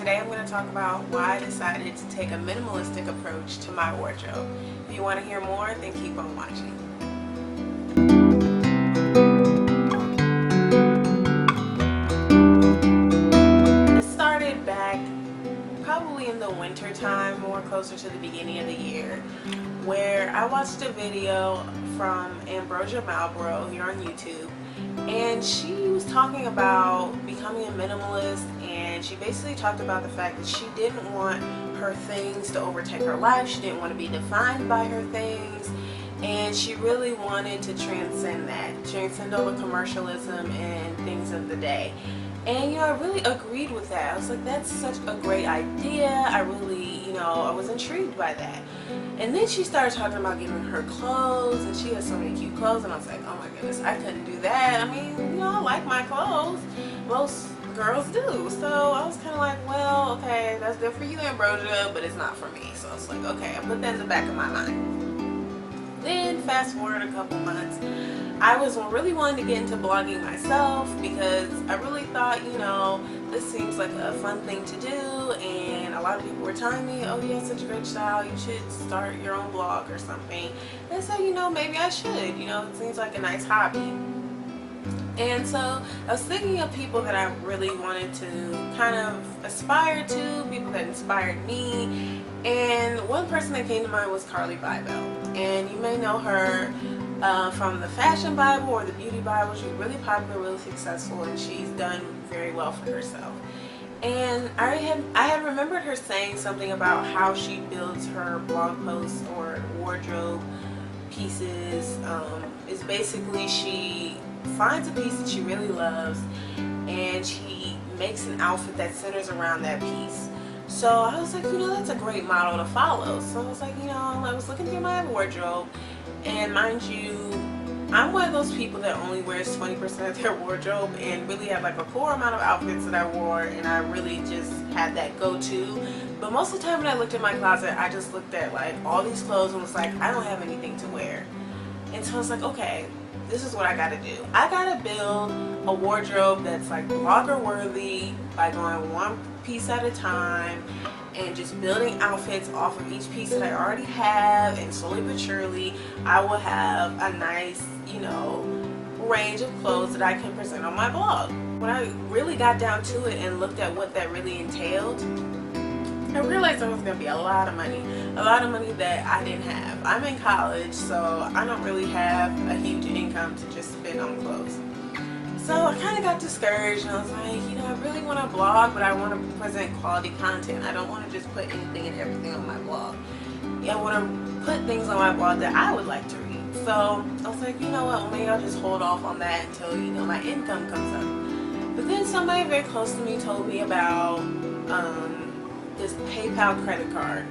today I'm going to talk about why I decided to take a minimalistic approach to my wardrobe. If you want to hear more, then keep on watching. It started back probably in the winter time, more closer to the beginning of the year, where I watched a video from Ambrosia Malbrough here on YouTube, and she was talking about becoming a minimalist, and she basically talked about the fact that she didn't want her things to overtake her life. She didn't want to be defined by her things, and she really wanted to transcend that, transcend all the commercialism and things of the day. And you know, I really agreed with that. I was like, that's such a great idea. I really, I was intrigued by that. And then she started talking about giving her clothes, and she has so many cute clothes, and I was like, oh my goodness, I couldn't do that. I mean, I like my clothes. Most girls do. So I was kind of like, well, okay, that's good for you, Ambrosia, but it's not for me. So I was like, okay, I put that in the back of my mind. Then fast forward a couple months, I was really wanting to get into blogging myself because I really thought, this seems like a fun thing to do, and a lot of people were telling me, oh, you have such a great style, you should start your own blog or something. And so, maybe I should, it seems like a nice hobby. And so I was thinking of people that I really wanted to kind of aspire to, people that inspired me, and one person that came to mind was Carly Bybel. And you may know her from the Fashion Bible or the Beauty Bible. She's really popular, really successful, and she's done very well for herself. And I had remembered her saying something about how she builds her blog posts or wardrobe pieces. It's basically she finds a piece that she really loves, and she makes an outfit that centers around that piece. So I was like, that's a great model to follow. So I was like, I was looking through my wardrobe, and mind you, I'm one of those people that only wears 20% of their wardrobe and really have like a core amount of outfits that I wore, and I really just had that go-to. But most of the time when I looked in my closet, I just looked at like all these clothes and was like, I don't have anything to wear. And so I was like, okay, this is what I gotta do. I gotta build a wardrobe that's like blogger worthy by going one piece at a time and just building outfits off of each piece that I already have, and slowly but surely I will have a nice, range of clothes that I can present on my blog. When I really got down to it and looked at what that really entailed, I realized it was going to be a lot of money that I didn't have. I'm in college, so I don't really have a huge income to just spend on clothes. So I kind of got discouraged, and I was like, I really want to blog, but I want to present quality content. I don't want to just put anything and everything on my blog. I want to put things on my blog that I would like to read. So I was like, well, maybe I'll just hold off on that until, my income comes up. But then somebody very close to me told me about this PayPal credit card,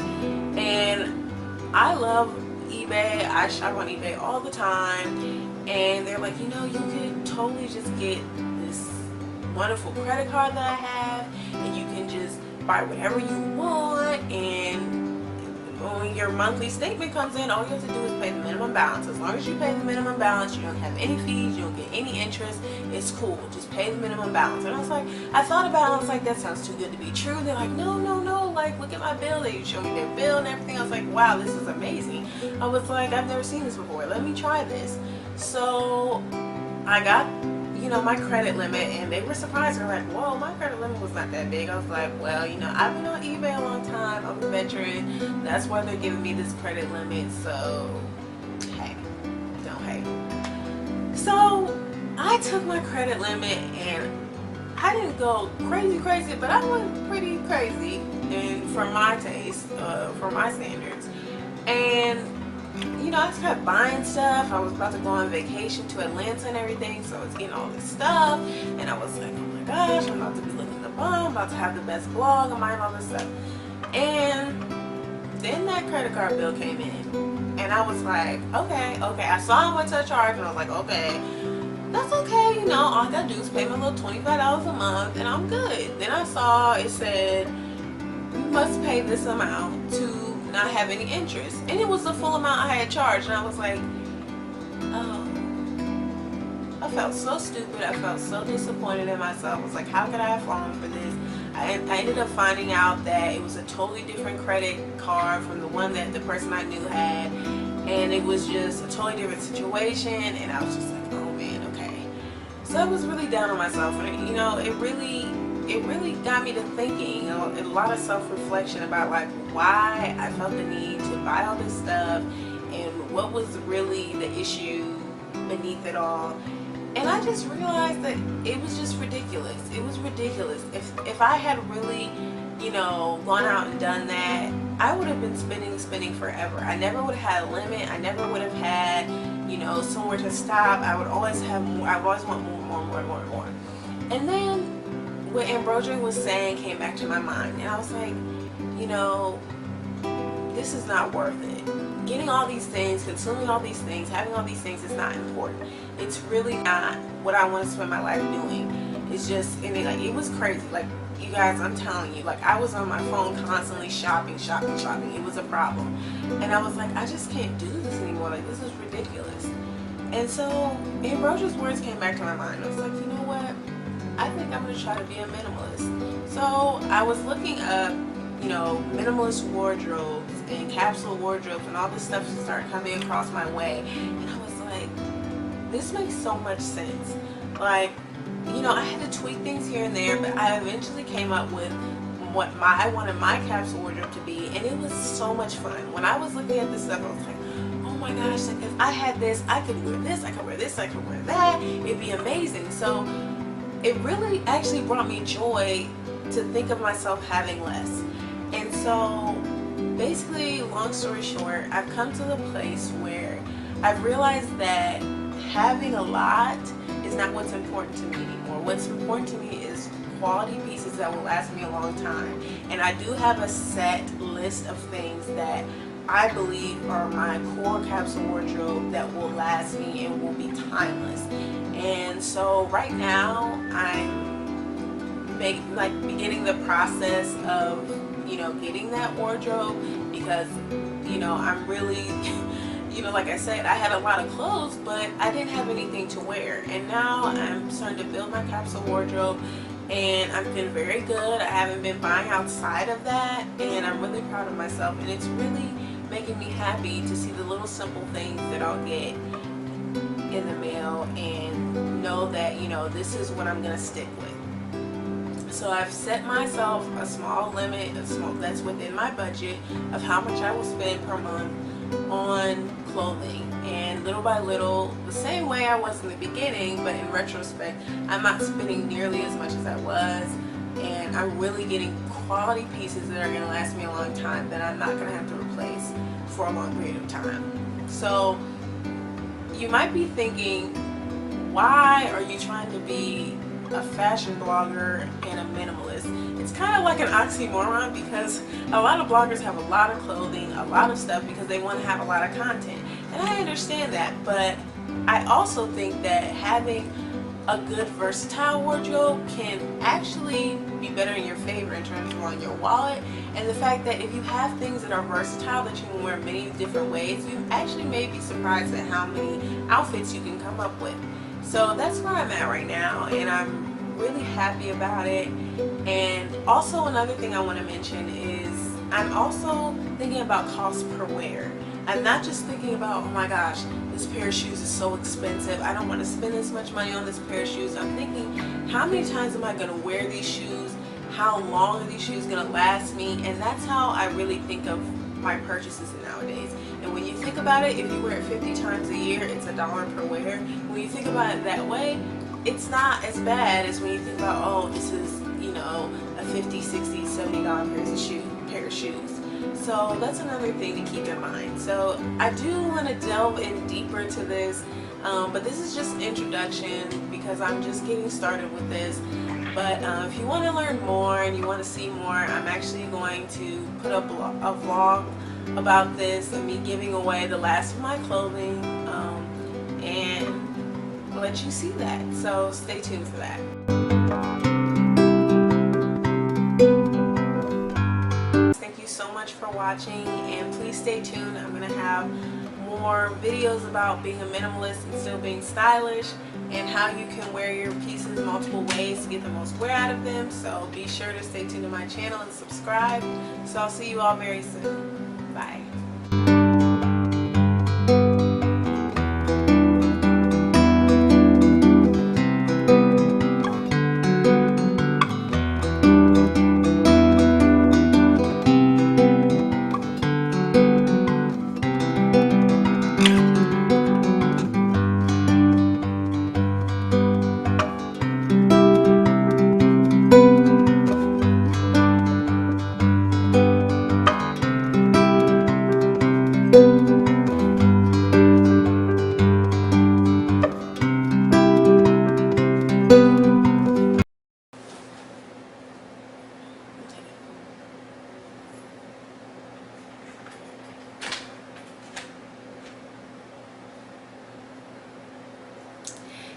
and I love eBay. I shop on eBay all the time, and they're like, you could totally just get this wonderful credit card that I have, and you can just buy whatever you want, and when your monthly statement comes in, all you have to do is pay the minimum balance. As long as you pay the minimum balance, you don't have any fees, you don't get any interest, it's cool. Just pay the minimum balance. And I was like, I thought about it, I was like, that sounds too good to be true. They're like, no, like, look at my bill. They show me their bill and everything. I was like, wow, this is amazing. I was like, I've never seen this before. Let me try this. So I got, my credit limit, and they were surprised. They're like, whoa, my credit limit was not that big. I was like, well, I've been on eBay a long time. I'm a veteran. That's why they're giving me this credit limit. So, hey, don't hate. So I took my credit limit, and I didn't go crazy, but I went pretty crazy, and for my taste, for my standards. And I started buying stuff. I was about to go on vacation to Atlanta and everything, so I was getting all this stuff, and I was like, oh my gosh, I'm about to be looking the bomb, I'm about to have the best blog, I'm buying all this stuff. And then that credit card bill came in, and I was like, okay, I saw how much I charged, and I was like, okay, that's okay, all I gotta do is pay my little $25 a month, and I'm good. Then I saw it said, you must pay this amount to not have any interest, and it was the full amount I had charged, and I was like, oh, I felt so stupid. I felt so disappointed in myself. I was like, how could I have fallen for this? I ended up finding out that it was a totally different credit card from the one that the person I knew had, and it was just a totally different situation, and I was just like, oh man, okay. So I was really down on myself, and you know, it really got me to thinking, a lot of self-reflection about like why I felt the need to buy all this stuff and what was really the issue beneath it all. And I just realized that it was just ridiculous. It was ridiculous. If I had really, you know, gone out and done that, I would have been spending forever. I never would have had a limit. I never would have had, you know, somewhere to stop. I would always have more. I would always want more. And then what Ambrosia was saying came back to my mind, and I was like, you know, this is not worth it. Getting all these things, consuming all these things, having all these things is not important. It's really not what I want to spend my life doing. It's just, and it was crazy. Like, you guys, I'm telling you, like, I was on my phone constantly shopping. It was a problem. And I was like, I just can't do this anymore. Like, this is ridiculous. And so Ambrosia's words came back to my mind. I was like, you know what? I think I'm going to try to be a minimalist. So I was looking up, you know, minimalist wardrobes and capsule wardrobes, and all this stuff started coming across my way, and I was like, this makes so much sense. Like, you know, I had to tweak things here and there, but I eventually came up with what I wanted my capsule wardrobe to be, and it was so much fun. When I was looking at this stuff, I was like, oh my gosh, like if I had this, I could wear this, I could wear this, I could wear that, it'd be amazing. So it really actually brought me joy to think of myself having less. And so basically, long story short, I've come to the place where I've realized that having a lot is not what's important to me anymore. What's important to me is quality pieces that will last me a long time. And I do have a set list of things that I believe are my core capsule wardrobe that will last me and will be timeless. And so right now I'm beginning the process of, you know, getting that wardrobe, because, you know, I'm really, you know, like I said, I had a lot of clothes, but I didn't have anything to wear. And now I'm starting to build my capsule wardrobe, and I've been very good. I haven't been buying outside of that, and I'm really proud of myself, and it's really making me happy to see the little simple things that I'll get in the mail and know that, you know, this is what I'm gonna stick with. So I've set myself a small limit, that's within my budget, of how much I will spend per month on clothing. And little by little, the same way I was in the beginning, but in retrospect, I'm not spending nearly as much as I was. And I'm really getting quality pieces that are going to last me a long time, that I'm not going to have to replace for a long period of time. So you might be thinking, why are you trying to be a fashion blogger and a minimalist? It's kind of like an oxymoron, because a lot of bloggers have a lot of clothing, a lot of stuff, because they want to have a lot of content, and I understand that. But I also think that having a good versatile wardrobe can actually be better in your favor in terms of on your wallet, and the fact that if you have things that are versatile that you can wear many different ways, you actually may be surprised at how many outfits you can come up with. So that's where I'm at right now, and I'm really happy about it. And also another thing I want to mention is I'm also thinking about cost per wear. I'm not just thinking about, oh my gosh, this pair of shoes is so expensive, I don't want to spend this much money on this pair of shoes. I'm thinking, how many times am I going to wear these shoes? How long are these shoes going to last me? And that's how I really think of my purchases nowadays. And when you think about it, if you wear it 50 times a year, it's $1 per wear. When you think about it that way, it's not as bad as when you think about, oh, this is, you know, a $50, $60, $70 pair of shoes. So that's another thing to keep in mind. So I do want to delve in deeper to this, but this is just an introduction because I'm just getting started with this. But if you want to learn more and you want to see more, I'm actually going to put up a vlog about this and me giving away the last of my clothing, and let you see that. So stay tuned for that. Thank you so much for watching, and please stay tuned. I'm going to have more videos about being a minimalist and still being stylish, and how you can wear your pieces multiple ways to get the most wear out of them. So be sure to stay tuned to my channel and subscribe. So I'll see you all very soon. Bye.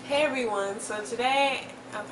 Hey everyone, so today, okay.